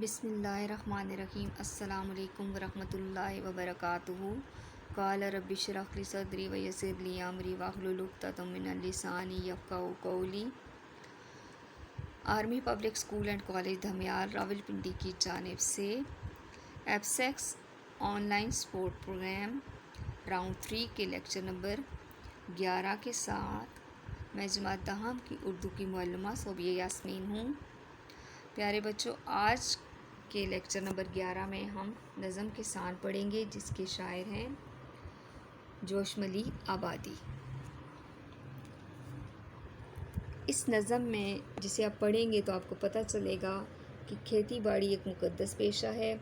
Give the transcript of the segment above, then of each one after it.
بسم اللہ الرحمن الرحیم۔ السلام علیکم ورحمۃ اللہ وبرکاتہ۔ قال رب اشرح لی صدری ویسر لی امری واحلل عقدۃ من لسانی یفقہوا قولی۔ Army public school and college Dhamial Rawalpindi کی جانب سے ایبسیکس online support program round 3 کے لیکچر نمبر 11 کے ساتھ میں جماعت دہم کی اردو کی معلمہ صوبیہ یاسمین ہوں۔ پیارے بچوں، آج کے لیکچر نمبر 11 میں ہم نظم کسان پڑھیں گے، جس کے شاعر ہیں جوشملی آبادی۔ اس نظم میں جسے آپ پڑھیں گے تو آپ کو پتہ چلے گا کہ کھیتی باڑی ایک مقدس پیشہ ہے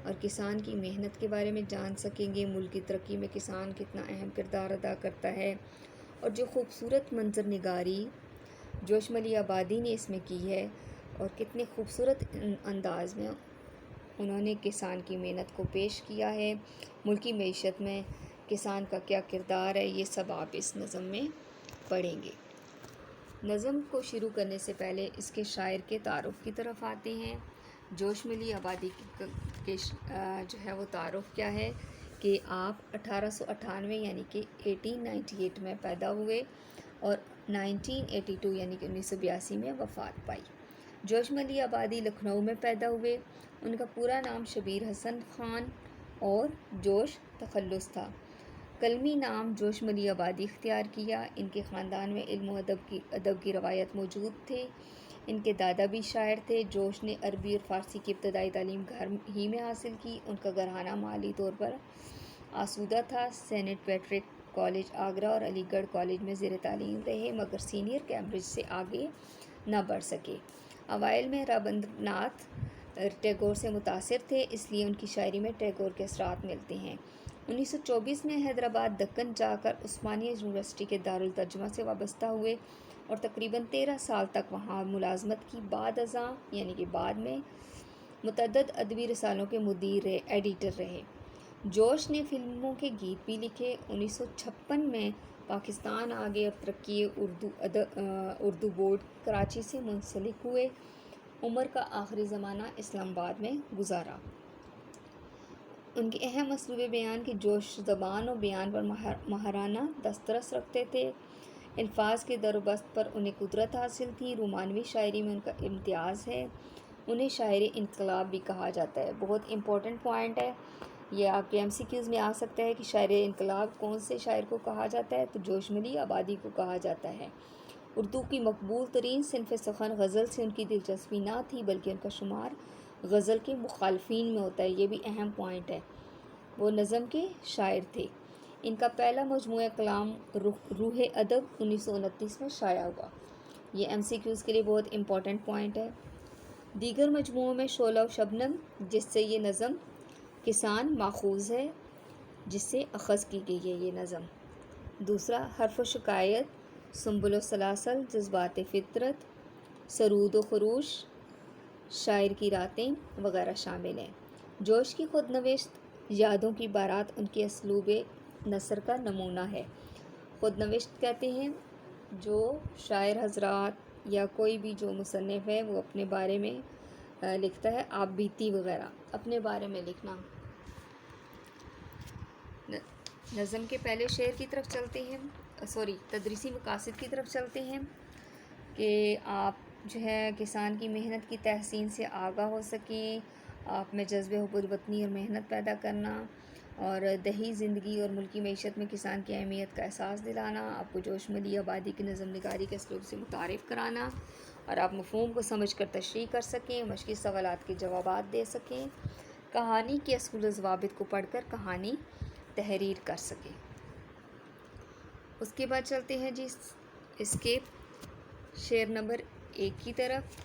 اور کسان کی محنت کے بارے میں جان سکیں گے، ملک کی ترقی میں کسان کتنا اہم کردار ادا کرتا ہے، اور جو خوبصورت منظر نگاری جوشملی آبادی نے اس میں کی ہے اور کتنے خوبصورت انداز میں انہوں نے کسان کی محنت کو پیش کیا ہے، ملکی معیشت میں کسان کا کیا کردار ہے، یہ سب آپ اس نظم میں پڑھیں گے۔ نظم کو شروع کرنے سے پہلے اس کے شاعر کے تعارف کی طرف آتے ہیں۔ جوشملی آبادی کے جو ہے وہ تعارف کیا ہے کہ آپ 1898 یعنی کہ 1898 میں پیدا ہوئے اور 1982 یعنی کہ 1982 میں وفات پائی۔ جوشملی آبادی لکھنؤ میں پیدا ہوئے۔ ان کا پورا نام شبیر حسن خان اور جوش تخلص تھا۔ کلمی نام جوشملی آبادی اختیار کیا۔ ان کے خاندان میں علم و ادب کی روایت موجود تھے۔ ان کے دادا بھی شاعر تھے۔ جوش نے عربی اور فارسی کی ابتدائی تعلیم گھر ہی میں حاصل کی۔ ان کا گھرانہ مالی طور پر آسودہ تھا۔ سینٹ پیٹرک کالج آگرہ اور علی گڑھ کالج میں زیر تعلیم رہے، مگر سینئر کیمبرج سے آگے نہ بڑھ سکے۔ اوائل میں رابندر ناتھ ٹیگور سے متاثر تھے، اس لیے ان کی شاعری میں ٹیگور کے اثرات ملتے ہیں۔ 1924 میں حیدرآباد دکن جا کر عثمانیہ یونیورسٹی کے دارالترجمہ سے وابستہ ہوئے اور تقریباً 13 سال تک وہاں ملازمت کی۔ بعد ازاں یعنی کہ بعد میں متعدد ادبی رسالوں کے مدیر ایڈیٹر رہے۔ جوش نے فلموں کے گیت بھی لکھے۔ 1956 میں پاکستان آ گئے اور ترقی اردو بورڈ کراچی سے منسلک ہوئے۔ عمر کا آخری زمانہ اسلام آباد میں گزارا۔ ان کے اہم اسلوب بیان کی جوش زبان و بیان پر ماہرانہ دسترس رکھتے تھے۔ الفاظ کے در و بست پر انہیں قدرت حاصل تھی۔ رومانوی شاعری میں ان کا امتیاز ہے۔ انہیں شاعر انقلاب بھی کہا جاتا ہے۔ بہت امپورٹنٹ پوائنٹ ہے یہ، آپ کے MCQs میں آ سکتا ہے کہ شاعر انقلاب کون سے شاعر کو کہا جاتا ہے، تو جوشملی آبادی کو کہا جاتا ہے۔ اردو کی مقبول ترین صنف سخن غزل سے ان کی دلچسپی نہ تھی، بلکہ ان کا شمار غزل کے مخالفین میں ہوتا ہے، یہ بھی اہم پوائنٹ ہے۔ وہ نظم کے شاعر تھے۔ ان کا پہلا مجموعہ کلام روح ادب 1929 میں شائع ہوا۔ یہ MCQs کے لیے بہت امپورٹنٹ پوائنٹ ہے۔ دیگر مجموعوں میں شعلہ و شبنم، جس سے یہ نظم کسان ماخوذ ہے، جس سے اخذ کی گئی ہے یہ نظم۔ دوسرا حرف و شکایت، سنبل و سلاسل، جذبات فطرت، سرود و خروش، شاعر کی راتیں وغیرہ شامل ہیں۔ جوش کی خود نوشت یادوں کی بارات ان کے اسلوب نثر کا نمونہ ہے۔ خود نوشت کہتے ہیں جو شاعر حضرات یا کوئی بھی جو مصنف ہے وہ اپنے بارے میں لکھتا ہے، آپ بیتی وغیرہ اپنے بارے میں لکھنا۔ نظم کے پہلے شعر کی طرف چلتے ہیں، تدریسی مقاصد کی طرف چلتے ہیں کہ آپ جو ہے کسان کی محنت کی تحسین سے آگاہ ہو سکیں، آپ میں جذبہ حب الوطنی اور محنت پیدا کرنا، اور دیہی زندگی اور ملکی معیشت میں کسان کی اہمیت کا احساس دلانا، آپ کو جوشملی آبادی کی نظم نگاری کے اسلوب سے متعارف کرانا، اور آپ مفہوم کو سمجھ کر تشریح کر سکیں، مشقی سوالات کے جوابات دے سکیں، کہانی کے اصول و ضوابط کو پڑھ کر کہانی تحریر کر سکیں۔ اس کے بعد چلتے ہیں جی اس کے شعر نمبر 1 کی طرف۔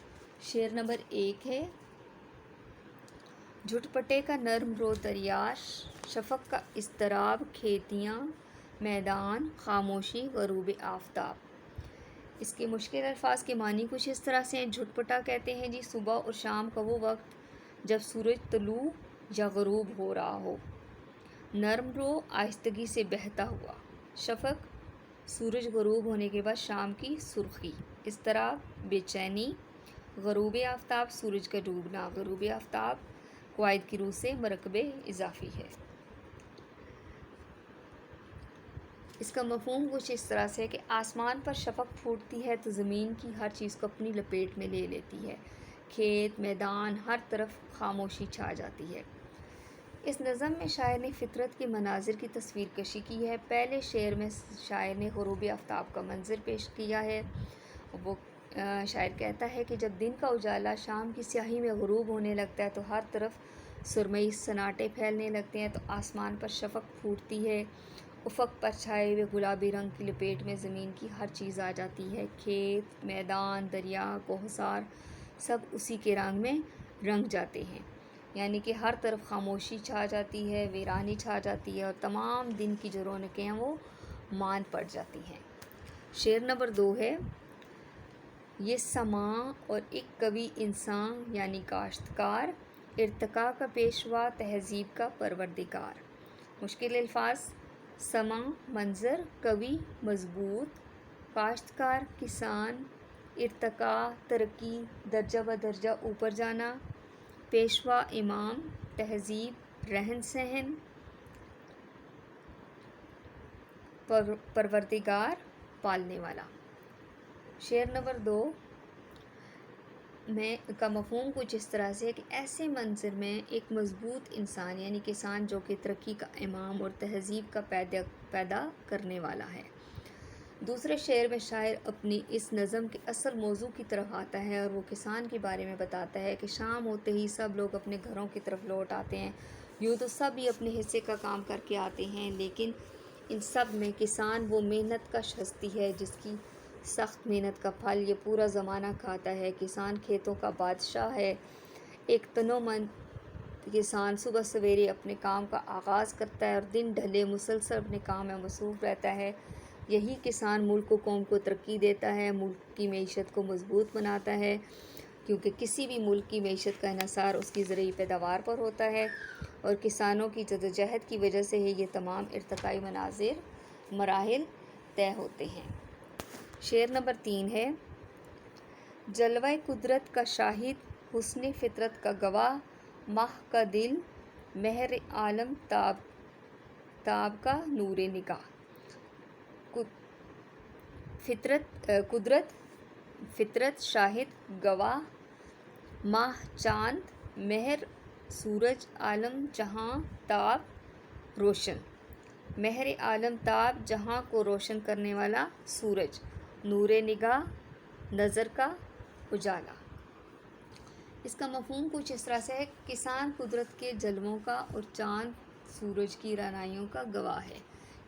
شعر نمبر 1 ہے: جھٹ پٹے کا نرم رو دریا، شفق کا اضطراب، کھیتیاں میدان، خاموشی غروب آفتاب۔ اس کے مشکل الفاظ کے معنی کچھ اس طرح سے ہیں۔ جھٹ پٹا کہتے ہیں جی صبح اور شام کا وہ وقت جب سورج طلوع یا غروب ہو رہا ہو۔ نرم رو آہستگی سے بہتا ہوا۔ شفق سورج غروب ہونے کے بعد شام کی سرخی۔ اضطراب بے چینی، غروب آفتاب سورج کا ڈوبنا، غروب آفتاب قواعد کی روح سے مرکب اضافی ہے۔ اس کا مفہوم کچھ اس طرح سے ہے کہ آسمان پر شفق پھوٹتی ہے تو زمین کی ہر چیز کو اپنی لپیٹ میں لے لیتی ہے، کھیت میدان ہر طرف خاموشی چھا جاتی ہے۔ اس نظم میں شاعر نے فطرت کے مناظر کی تصویر کشی کی ہے۔ پہلے شعر میں شاعر نے غروب آفتاب کا منظر پیش کیا ہے۔ وہ شاعر کہتا ہے کہ جب دن کا اجالا شام کی سیاہی میں غروب ہونے لگتا ہے تو ہر طرف سرمئی سناٹے پھیلنے لگتے ہیں، تو آسمان پر شفق پھوٹتی ہے، افق پر چھائے ہوئے گلابی رنگ کی لپیٹ میں زمین کی ہر چیز آ جاتی ہے، کھیت میدان دریا کوہسار سب اسی کے رنگ میں رنگ جاتے ہیں، یعنی کہ ہر طرف خاموشی چھا جاتی ہے، ویرانی چھا جاتی ہے، اور تمام دن کی جو رونقیں ہیں وہ ماند پڑ جاتی ہیں۔ شعر نمبر 2 ہے، یہ سماں اور ایک قوی انسان یعنی کاشتکار، ارتقاء کا پیشوا تہذیب کا پروردگار۔ مشکل الفاظ، سماں منظر، قوی مضبوط، کاشتکار کسان، ارتقاء ترقی درجہ بدرجہ اوپر جانا، پیشوا امام، تہذیب رہن سہن، پروردگار پالنے والا۔ شعر نمبر 2 میں کا مفہوم کچھ اس طرح سے ہے کہ ایسے منظر میں ایک مضبوط انسان یعنی کسان جو کہ ترقی کا امام اور تہذیب کا پیدا کرنے والا ہے۔ دوسرے شعر میں شاعر اپنی اس نظم کے اصل موضوع کی طرف آتا ہے اور وہ کسان کے بارے میں بتاتا ہے کہ شام ہوتے ہی سب لوگ اپنے گھروں کی طرف لوٹ آتے ہیں، یوں تو سب ہی اپنے حصے کا کام کر کے آتے ہیں، لیکن ان سب میں کسان وہ محنت کش ہستی ہے جس کی سخت محنت کا پھل یہ پورا زمانہ کھاتا ہے۔ کسان کھیتوں کا بادشاہ ہے۔ ایک تنومند کسان صبح سویرے اپنے کام کا آغاز کرتا ہے اور دن ڈھلے مسلسل اپنے کام میں مصروف رہتا ہے۔ یہی کسان ملک و قوم کو ترقی دیتا ہے، ملک کی معیشت کو مضبوط بناتا ہے، کیونکہ کسی بھی ملک کی معیشت کا انحصار اس کی زرعی پیداوار پر ہوتا ہے، اور کسانوں کی جدوجہد کی وجہ سے ہی یہ تمام ارتقائی مراحل طے ہوتے ہیں۔ شعر نمبر 3 ہے، جلوہ قدرت کا شاہد، حسن فطرت کا گواہ، ماہ کا دل، مہر عالم تاب کا نور نگاہ۔ فطرت شاہد گواہ، ماہ چاند مہر سورج عالم جہاں تاب روشن، مہر عالم تاب جہاں کو روشن کرنے والا سورج، نور نگاہ نظر کا اجالا۔ اس کا مفہوم کچھ اس طرح سے ہے، کسان قدرت کے جلووں کا اور چاند سورج کی رعنائیوں کا گواہ ہے،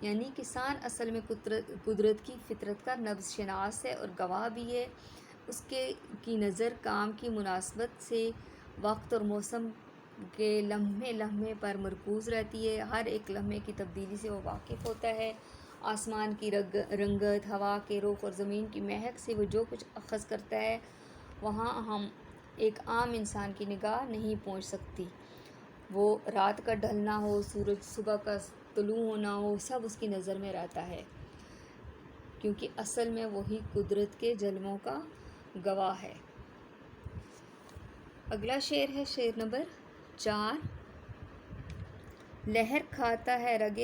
یعنی کسان اصل میں قدرت کی فطرت کا نبض شناس ہے اور گواہ بھی ہے۔ اس کی نظر کام کی مناسبت سے وقت اور موسم کے لمحے لمحے پر مرکوز رہتی ہے، ہر ایک لمحے کی تبدیلی سے وہ واقف ہوتا ہے۔ آسمان کی رنگت، ہوا کے رخ اور زمین کی مہک سے وہ جو کچھ اخذ کرتا ہے وہاں ہم ایک عام انسان کی نگاہ نہیں پہنچ سکتی۔ وہ رات کا ڈھلنا ہو، سورج صبح کا طلوع ہونا ہو، سب اس کی نظر میں رہتا ہے، کیونکہ اصل میں وہی قدرت کے جلووں کا گواہ ہے۔ اگلا شعر ہے شعر نمبر 4، لہر کھاتا ہے رگ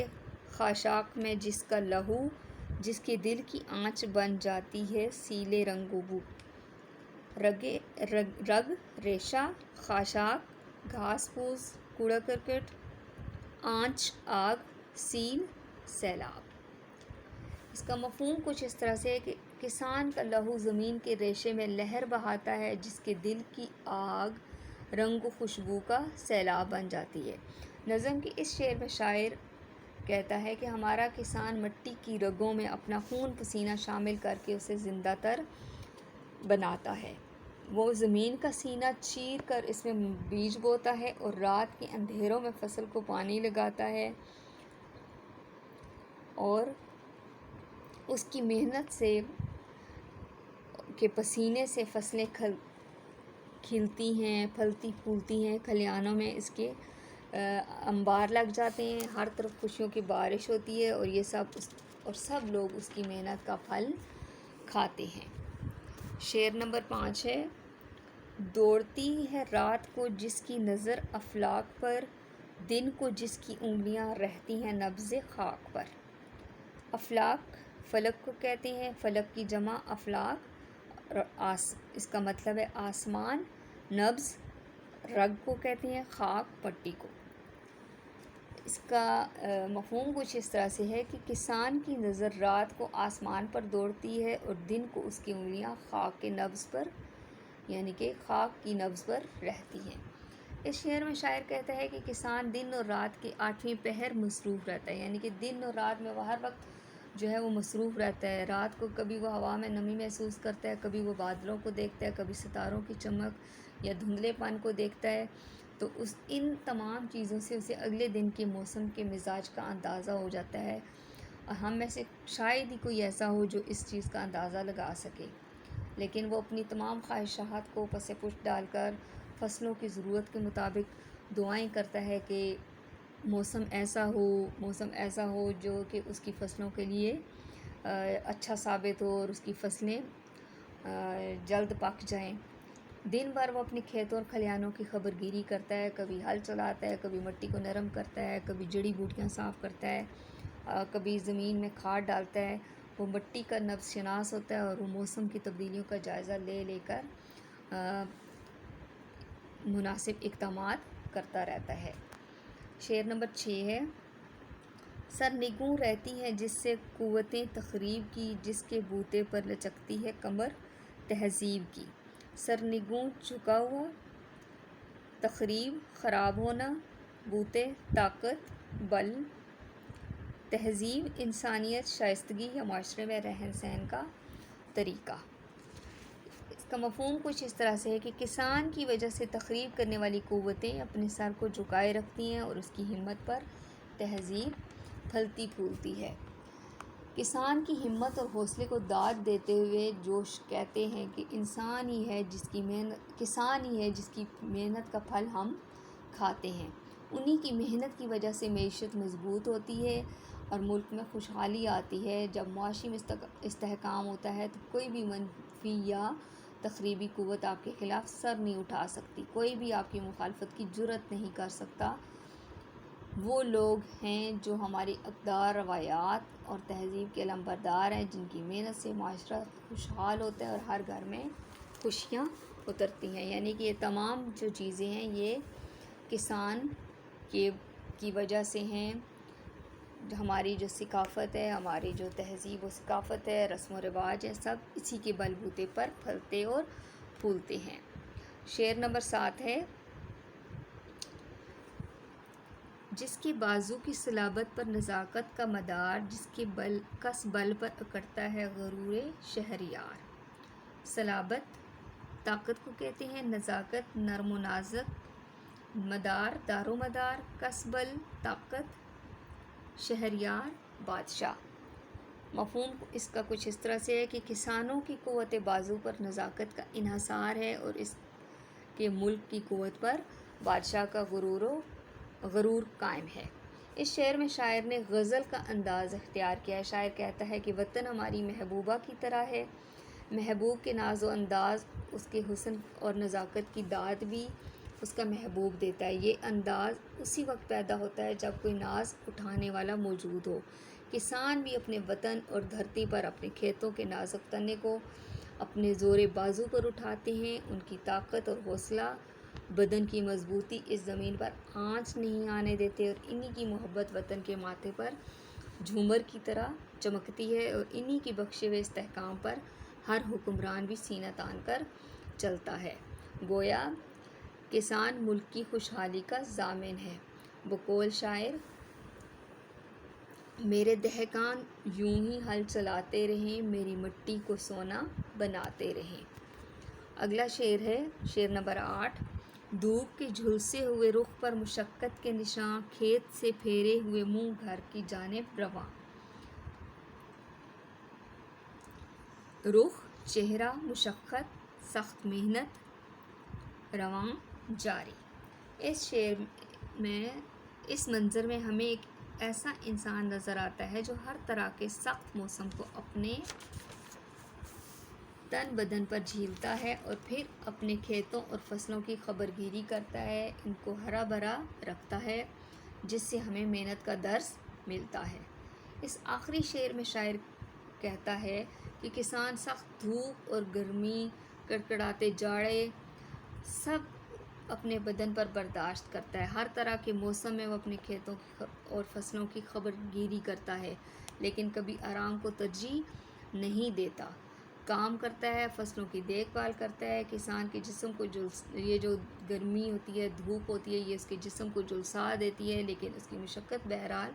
خاشاک میں جس کا لہو، جس کے دل کی آنچ بن جاتی ہے سیلِ رنگ و بو۔ رگ ریشہ، خاشاک گھاس پھوس، کوڑا کرکٹ، آنچ آگ، سیل سیلاب۔ اس کا مفہوم کچھ اس طرح سے ہے کہ کسان کا لہو زمین کے ریشے میں لہر بہاتا ہے جس کے دل کی آگ رنگ و خوشبو کا سیلاب بن جاتی ہے۔ نظم کے اس شعر میں شاعر کہتا ہے کہ ہمارا کسان مٹی کی رگوں میں اپنا خون پسینہ شامل کر کے اسے زندہ تر بناتا ہے۔ وہ زمین کا سینہ چیر کر اس میں بیج بوتا ہے اور رات کے اندھیروں میں فصل کو پانی لگاتا ہے، اور اس کی محنت سے کے پسینے سے فصلیں کھلتی ہیں، پھلتی پھولتی ہیں، کھلیانوں میں اس کے انبار لگ جاتے ہیں، ہر طرف خوشیوں کی بارش ہوتی ہے، اور یہ سب لوگ اس کی محنت کا پھل کھاتے ہیں۔ شعر نمبر 5 ہے، دوڑتی ہے رات کو جس کی نظر افلاک پر، دن کو جس کی انگلیاں رہتی ہیں نبض خاک پر۔ افلاک فلک کو کہتے ہیں، فلک کی جمع افلاک، اور اس کا مطلب ہے آسمان۔ نبض رگ کو کہتے ہیں، خاک پٹی کو۔ اس کا مفہوم کچھ اس طرح سے ہے کہ کسان کی نظر رات کو آسمان پر دوڑتی ہے اور دن کو اس کی انگلیاں خاک کے نبض پر، یعنی کہ خاک کی نبض پر رہتی ہیں۔ اس شعر میں شاعر کہتا ہے کہ کسان دن اور رات کے 8ویں پہر مصروف رہتا ہے، یعنی کہ دن اور رات میں وہ ہر وقت جو ہے وہ مصروف رہتا ہے۔ رات کو کبھی وہ ہوا میں نمی محسوس کرتا ہے، کبھی وہ بادلوں کو دیکھتا ہے، کبھی ستاروں کی چمک یا دھندلے پن کو دیکھتا ہے، تو ان تمام چیزوں سے اسے اگلے دن کے موسم کے مزاج کا اندازہ ہو جاتا ہے، اور ہم میں سے شاید ہی کوئی ایسا ہو جو اس چیز کا اندازہ لگا سکے، لیکن وہ اپنی تمام خواہشات کو پس پشت ڈال کر فصلوں کی ضرورت کے مطابق دعائیں کرتا ہے کہ موسم ایسا ہو جو کہ اس کی فصلوں کے لیے اچھا ثابت ہو اور اس کی فصلیں جلد پک جائیں۔ دن بھر وہ اپنے کھیتوں اور کھلیانوں کی خبر گیری کرتا ہے، کبھی ہل چلاتا ہے، کبھی مٹی کو نرم کرتا ہے، کبھی جڑی بوٹیاں صاف کرتا ہے، کبھی زمین میں کھاد ڈالتا ہے۔ وہ مٹی کا نبض شناس ہوتا ہے اور وہ موسم کی تبدیلیوں کا جائزہ لے کر مناسب اقدامات کرتا رہتا ہے۔ شعر نمبر 6 ہے، سرنگوں رہتی ہیں جس سے قوتیں تخریب کی، جس کے بوتے پر لچکتی ہے کمر تہذیب کی۔ سرنگوں جھکا ہوا، تخریب خراب ہونا، بوتے طاقت بل، تہذیب انسانیت شائستگی یا معاشرے میں رہن سہن کا طریقہ۔ اس کا مفہوم کچھ اس طرح سے ہے کہ کسان کی وجہ سے تخریب کرنے والی قوتیں اپنے سر کو جھکائے رکھتی ہیں اور اس کی ہمت پر تہذیب پھلتی پھولتی ہے۔ کسان کی ہمت اور حوصلے کو داد دیتے ہوئے جوش کہتے ہیں کہ کسان ہی ہے جس کی محنت کا پھل ہم کھاتے ہیں۔ انہی کی محنت کی وجہ سے معیشت مضبوط ہوتی ہے اور ملک میں خوشحالی آتی ہے۔ جب معاشی استحکام ہوتا ہے تو کوئی بھی منفی یا تخریبی قوت آپ کے خلاف سر نہیں اٹھا سکتی، کوئی بھی آپ کی مخالفت کی جرأت نہیں کر سکتا۔ وہ لوگ ہیں جو ہماری اقدار، روایات اور تہذیب کے علمبردار ہیں، جن کی محنت سے معاشرہ خوشحال ہوتا ہے اور ہر گھر میں خوشیاں اترتی ہیں۔ یعنی کہ یہ تمام جو چیزیں ہیں یہ کسان کی وجہ سے ہیں۔ ہماری جو ثقافت ہے، ہماری جو تہذیب و ثقافت ہے، رسم و رواج ہے، سب اسی کے بل بوتے پر پھلتے اور پھولتے ہیں۔ شعر نمبر 7 ہے، جس کے بازو کی صلابت پر نزاکت کا مدار، جس کے کس بل پر اکڑتا ہے غرور شہریار۔ صلابت طاقت کو کہتے ہیں، نزاکت نرم و نازک، مدار دار و مدار، کس بل طاقت، شہریار بادشاہ۔ مفہوم اس کا کچھ اس طرح سے ہے کہ کسانوں کی قوت بازو پر نزاکت کا انحصار ہے اور اس کے ملک کی قوت پر بادشاہ کا غرور قائم ہے۔ اس شعر میں شاعر نے غزل کا انداز اختیار کیا ہے۔ شاعر کہتا ہے کہ وطن ہماری محبوبہ کی طرح ہے، محبوب کے ناز و انداز اس کے حسن اور نزاکت کی داد بھی اس کا محبوب دیتا ہے۔ یہ انداز اسی وقت پیدا ہوتا ہے جب کوئی ناز اٹھانے والا موجود ہو۔ کسان بھی اپنے وطن اور دھرتی پر اپنے کھیتوں کے نازک تنے کو اپنے زور بازو پر اٹھاتے ہیں۔ ان کی طاقت اور حوصلہ بدن کی مضبوطی اس زمین پر آنچ نہیں آنے دیتے اور انہی کی محبت وطن کے ماتھے پر جھومر کی طرح چمکتی ہے اور انہی کی بخشے ہوئے استحکام پر ہر حکمران بھی سینہ تان کر چلتا ہے۔ گویا کسان ملک کی خوشحالی کا ضامن ہے۔ بقول شاعر، میرے دہقان یوں ہی ہل چلاتے رہیں، میری مٹی کو سونا بناتے رہیں۔ اگلا شعر ہے، شعر نمبر 8، دھوپ کے جھلسے ہوئے رخ پر مشقت کے نشاں، کھیت سے پھیرے ہوئے منہ گھر کی جانب رواں۔ رخ چہرہ مشقت، سخت محنت، رواں جاری۔ اس شعر میں اس منظر میں ہمیں ایک ایسا انسان نظر آتا ہے جو ہر طرح کے سخت موسم کو اپنے تن بدن پر جھیلتا ہے اور پھر اپنے کھیتوں اور فصلوں کی خبرگیری کرتا ہے، ان کو ہرا بھرا رکھتا ہے، جس سے ہمیں محنت کا درس ملتا ہے۔ اس آخری شعر میں شاعر کہتا ہے کہ کسان سخت دھوپ اور گرمی، کڑکڑاتے جاڑے سب اپنے بدن پر برداشت کرتا ہے۔ ہر طرح کے موسم میں وہ اپنے کھیتوں اور فصلوں کی خبرگیری کرتا ہے، لیکن کبھی آرام کو ترجیح نہیں دیتا۔ کام کرتا ہے، فصلوں کی دیکھ بھال کرتا ہے۔ کسان کے جسم کو یہ جو گرمی ہوتی ہے، دھوپ ہوتی ہے، یہ اس کے جسم کو جھلسا دیتی ہے، لیکن اس کی مشقت بہرحال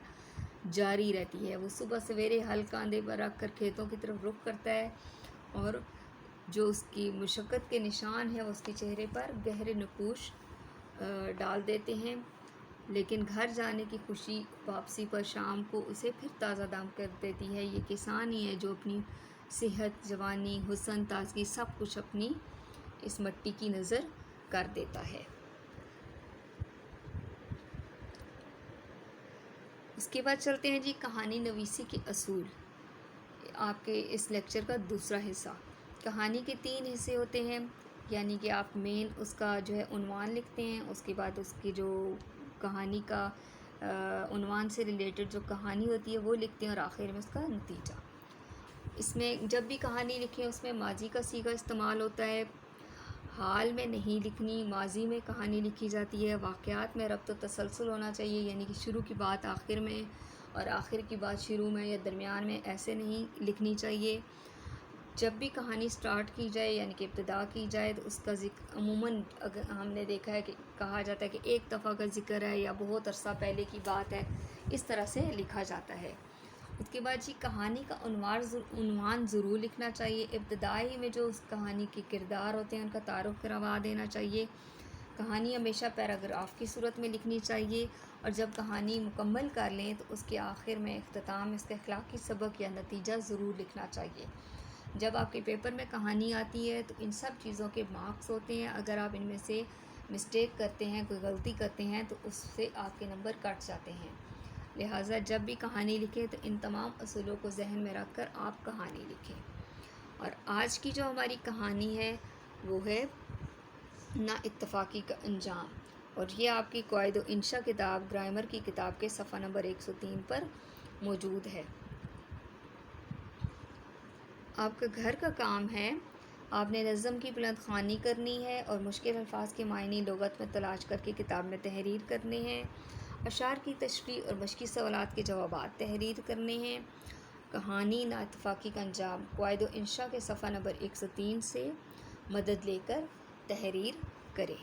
جاری رہتی ہے۔ وہ صبح سویرے ہل کاندھے پر رکھ کر کھیتوں کی طرف رخ کرتا ہے، اور جو اس کی مشقت کے نشان ہیں وہ اس کے چہرے پر گہرے نقوش ڈال دیتے ہیں، لیکن گھر جانے کی خوشی واپسی پر شام کو اسے پھر تازہ دم کر دیتی ہے۔ یہ کسان ہی ہے جو اپنی صحت، جوانی، حسن، تازگی سب کچھ اپنی اس مٹی کی نظر کر دیتا ہے۔ اس کے بعد چلتے ہیں جی کہانی نویسی کے اصول، آپ کے اس لیکچر کا دوسرا حصہ۔ کہانی کے 3 حصے ہوتے ہیں، یعنی کہ آپ مین اس کا جو ہے عنوان لکھتے ہیں، اس کے بعد اس کی جو کہانی کا عنوان سے ریلیٹڈ جو کہانی ہوتی ہے وہ لکھتے ہیں، اور آخر میں اس کا نتیجہ۔ اس میں جب بھی کہانی لکھیں اس میں ماضی کا صیغہ استعمال ہوتا ہے، حال میں نہیں لکھنی، ماضی میں کہانی لکھی جاتی ہے۔ واقعات میں ربط و تسلسل ہونا چاہیے، یعنی کہ شروع کی بات آخر میں اور آخر کی بات شروع میں یا درمیان میں ایسے نہیں لکھنی چاہیے۔ جب بھی کہانی سٹارٹ کی جائے یعنی کہ ابتدا کی جائے تو اس کا ذکر عموماً اگر ہم نے دیکھا ہے کہ کہا جاتا ہے کہ ایک دفعہ کا ذکر ہے یا بہت عرصہ پہلے کی بات ہے، اس طرح سے لکھا جاتا ہے۔ اس کے بعد جی کہانی کا عنوان ضرور لکھنا چاہیے۔ ابتدائی میں جو اس کہانی کے کردار ہوتے ہیں ان کا تعارف کروا دینا چاہیے۔ کہانی ہمیشہ پیراگراف کی صورت میں لکھنی چاہیے، اور جب کہانی مکمل کر لیں تو اس کے آخر میں اختتام اس کا اخلاقی سبق یا نتیجہ ضرور لکھنا چاہیے۔ جب آپ کے پیپر میں کہانی آتی ہے تو ان سب چیزوں کے مارکس ہوتے ہیں، اگر آپ ان میں سے مسٹیک کرتے ہیں، کوئی غلطی کرتے ہیں تو اس سے آپ کے نمبر کٹ جاتے ہیں۔ لہٰذا جب بھی کہانی لکھیں تو ان تمام اصولوں کو ذہن میں رکھ کر آپ کہانی لکھیں۔ اور آج کی جو ہماری کہانی ہے وہ ہے نا اتفاقی کا انجام، اور یہ آپ کی قواعد و انشاء کتاب، گرامر کی کتاب کے صفحہ نمبر 103 پر موجود ہے۔ آپ کا گھر کا کام ہے، آپ نے نظم کی بلند خوانی کرنی ہے اور مشکل الفاظ کے معنی لغت میں تلاش کر کے کتاب میں تحریر کرنے ہیں۔ اشعار کی تشریح اور مشقی سوالات کے جوابات تحریر کرنے ہیں۔ کہانی نا اتفاقی کا انجام قواعد و انشاء کے صفحہ نمبر 103 سے مدد لے کر تحریر کریں۔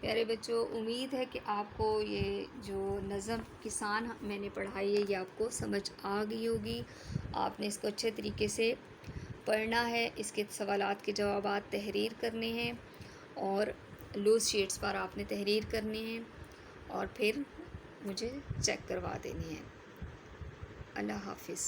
پیارے بچوں، امید ہے کہ آپ کو یہ جو نظم کسان میں نے پڑھائی ہے یہ آپ کو سمجھ آ گئی ہوگی۔ آپ نے اس کو اچھے طریقے سے پڑھنا ہے، اس کے سوالات کے جوابات تحریر کرنے ہیں، اور لوز شیٹس پر آپ نے تحریر کرنے ہیں، اور پھر مجھے چیک کروا دینی ہے۔ اللہ حافظ۔